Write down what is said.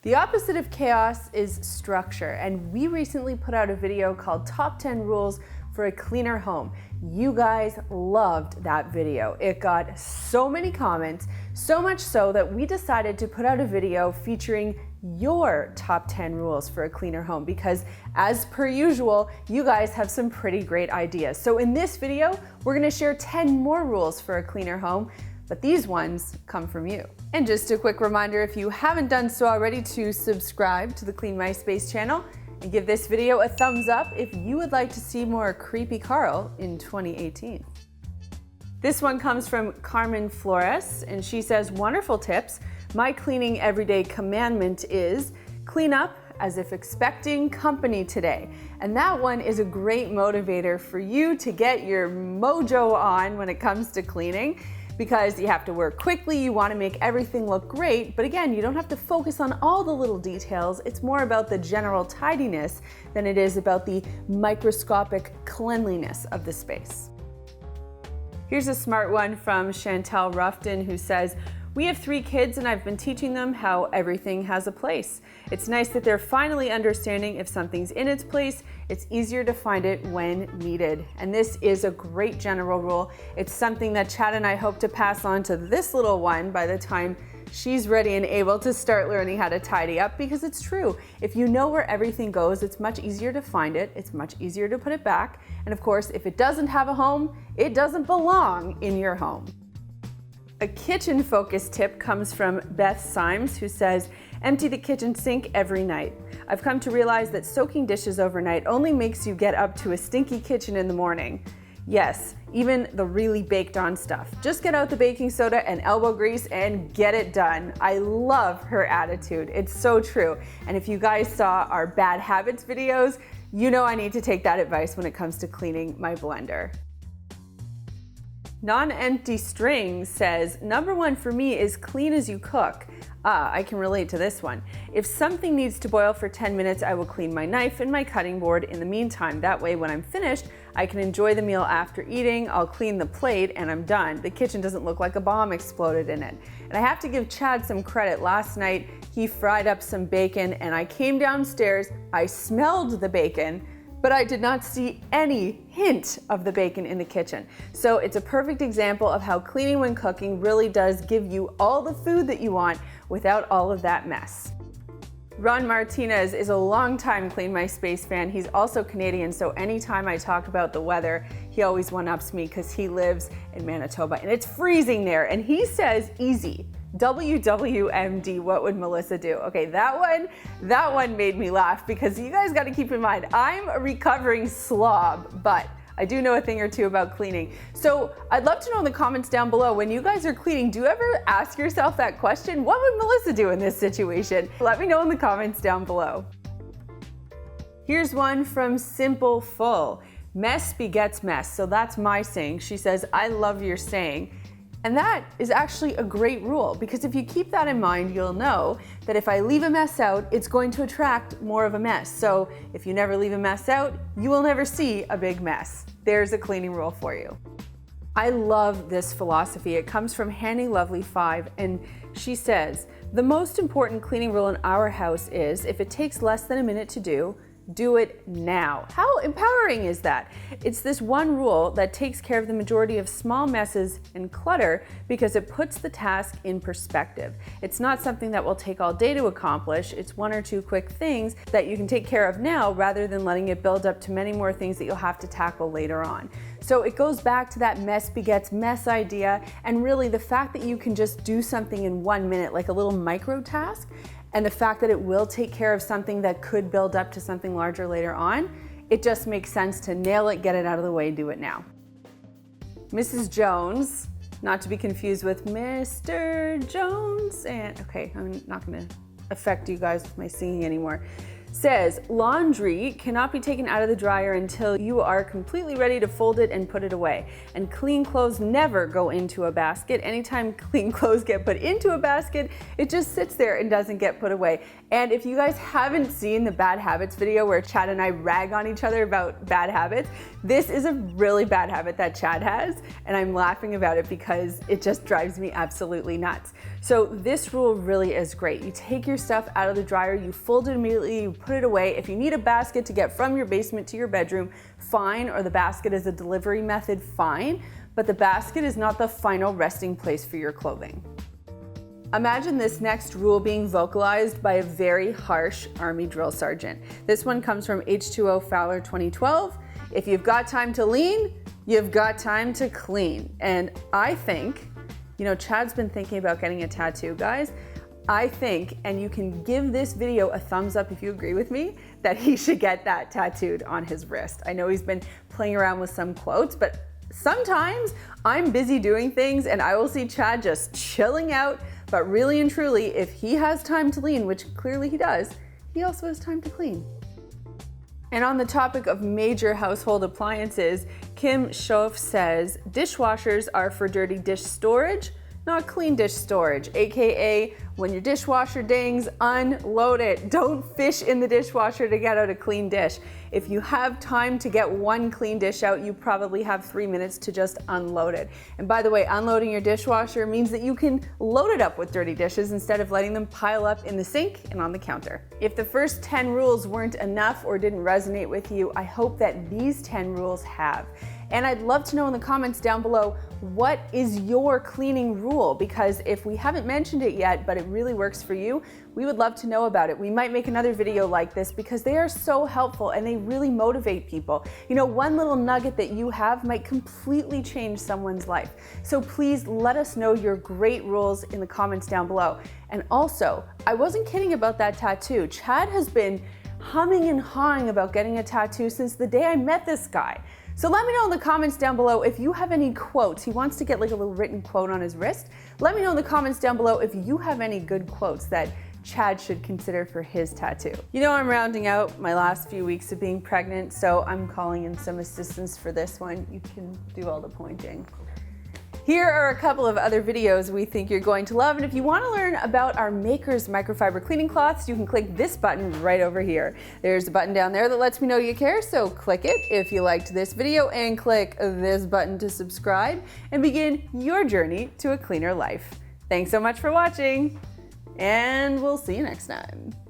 The opposite of chaos is structure, and we recently put out a video called Top 10 Rules for a Cleaner Home. You guys loved that video. It got so many comments, so much so that we decided to put out a video featuring your top 10 rules for a cleaner home because, as per usual, you guys have some pretty great ideas. So in this video, we're gonna share 10 more rules for a cleaner home, but these ones come from you. And just a quick reminder, if you haven't done so already, to subscribe to the Clean My Space channel and give this video a thumbs up if you would like to see more creepy Carl in 2018. This one comes from Carmen Flores, and she says, wonderful tips. My cleaning everyday commandment is clean up as if expecting company today. And that one is a great motivator for you to get your mojo on when it comes to cleaning, because you have to work quickly, you want to make everything look great, but again, you don't have to focus on all the little details. It's more about the general tidiness than it is about the microscopic cleanliness of the space. Here's a smart one from Chantel Ruffton, who says, we have 3 kids and I've been teaching them how everything has a place. It's nice that they're finally understanding if something's in its place, it's easier to find it when needed. And this is a great general rule. It's something that Chad and I hope to pass on to this little one by the time she's ready and able to start learning how to tidy up, because it's true. If you know where everything goes, it's much easier to find it, it's much easier to put it back, and of course, if it doesn't have a home, it doesn't belong in your home. A kitchen focus tip comes from Beth Symes, who says, empty the kitchen sink every night. I've come to realize that soaking dishes overnight only makes you get up to a stinky kitchen in the morning. Yes, even the really baked on stuff. Just get out the baking soda and elbow grease and get it done. I love her attitude. It's so true. And if you guys saw our bad habits videos, you know I need to take that advice when it comes to cleaning my blender. Non-empty strings says, number 1 for me is clean as you cook. I can relate to this one. If something needs to boil for 10 minutes, I will clean my knife and my cutting board in the meantime. That way, when I'm finished, I can enjoy the meal after eating. I'll clean the plate and I'm done. The kitchen doesn't look like a bomb exploded in it. And I have to give Chad some credit. Last night, he fried up some bacon and I came downstairs, I smelled the bacon, but I did not see any hint of the bacon in the kitchen. So it's a perfect example of how cleaning when cooking really does give you all the food that you want without all of that mess. Ron Martinez is a longtime Clean My Space fan. He's also Canadian, so anytime I talk about the weather, he always one-ups me because he lives in Manitoba and it's freezing there. And he says, easy. WWMD, what would Melissa do? Okay, that one made me laugh, because you guys got to keep in mind, I'm a recovering slob, but I do know a thing or two about cleaning. So I'd love to know in the comments down below, when you guys are cleaning, do you ever ask yourself that question? What would Melissa do in this situation? Let me know in the comments down below. Here's one from Simple Full. Mess begets mess. So that's my saying. She says, I love your saying. And that is actually a great rule, because if you keep that in mind, you'll know that if I leave a mess out, it's going to attract more of a mess. So if you never leave a mess out, you will never see a big mess. There's a cleaning rule for you. I love this philosophy. It comes from Hanny Lovely 5, and she says, the most important cleaning rule in our house is, if it takes less than a minute to do it now. How empowering is that? It's this one rule that takes care of the majority of small messes and clutter, because it puts the task in perspective. It's not something that will take all day to accomplish. It's 1 or 2 quick things that you can take care of now, rather than letting it build up to many more things that you'll have to tackle later on. So it goes back to that mess begets mess idea, and really the fact that you can just do something in 1 minute, like a little micro task, and the fact that it will take care of something that could build up to something larger later on, it just makes sense to nail it, get it out of the way, do it now. Mrs. Jones, not to be confused with Mr. Jones, and okay, I'm not gonna affect you guys with my singing anymore, says, laundry cannot be taken out of the dryer until you are completely ready to fold it and put it away. And clean clothes never go into a basket. Anytime clean clothes get put into a basket, it just sits there and doesn't get put away. And if you guys haven't seen the bad habits video where Chad and I rag on each other about bad habits, this is a really bad habit that Chad has, and I'm laughing about it because it just drives me absolutely nuts. So this rule really is great. You take your stuff out of the dryer, you fold it immediately, you put it away. If you need a basket to get from your basement to your bedroom, fine, or the basket is a delivery method, fine, but the basket is not the final resting place for your clothing. Imagine this next rule being vocalized by a very harsh Army drill sergeant. This one comes from H2O Fowler 2012. If you've got time to lean, you've got time to clean. And I think, you know, Chad's been thinking about getting a tattoo, guys. I think, and you can give this video a thumbs up if you agree with me, that he should get that tattooed on his wrist. I know he's been playing around with some quotes, but sometimes I'm busy doing things and I will see Chad just chilling out, but really and truly, if he has time to lean, which clearly he does, he also has time to clean. And on the topic of major household appliances, Kim Schoaf says, dishwashers are for dirty dish storage, not clean dish storage, AKA when your dishwasher dings, unload it. Don't fish in the dishwasher to get out a clean dish. If you have time to get one clean dish out, you probably have 3 minutes to just unload it. And by the way, unloading your dishwasher means that you can load it up with dirty dishes instead of letting them pile up in the sink and on the counter. If the first 10 rules weren't enough or didn't resonate with you, I hope that these 10 rules have. And I'd love to know in the comments down below, what is your cleaning rule? Because if we haven't mentioned it yet, but it really works for you, we would love to know about it. We might make another video like this because they are so helpful and they really motivate people. You know, one little nugget that you have might completely change someone's life. So please let us know your great rules in the comments down below. And also, I wasn't kidding about that tattoo. Chad has been humming and hawing about getting a tattoo since the day I met this guy. So let me know in the comments down below if you have any quotes. He wants to get like a little written quote on his wrist. Let me know in the comments down below if you have any good quotes that Chad should consider for his tattoo. You know, I'm rounding out my last few weeks of being pregnant, so I'm calling in some assistance for this one. You can do all the pointing. Here are a couple of other videos we think you're going to love, and if you want to learn about our Makers microfiber cleaning cloths, you can click this button right over here. There's a button down there that lets me know you care, so click it if you liked this video, and click this button to subscribe and begin your journey to a cleaner life. Thanks so much for watching, and we'll see you next time.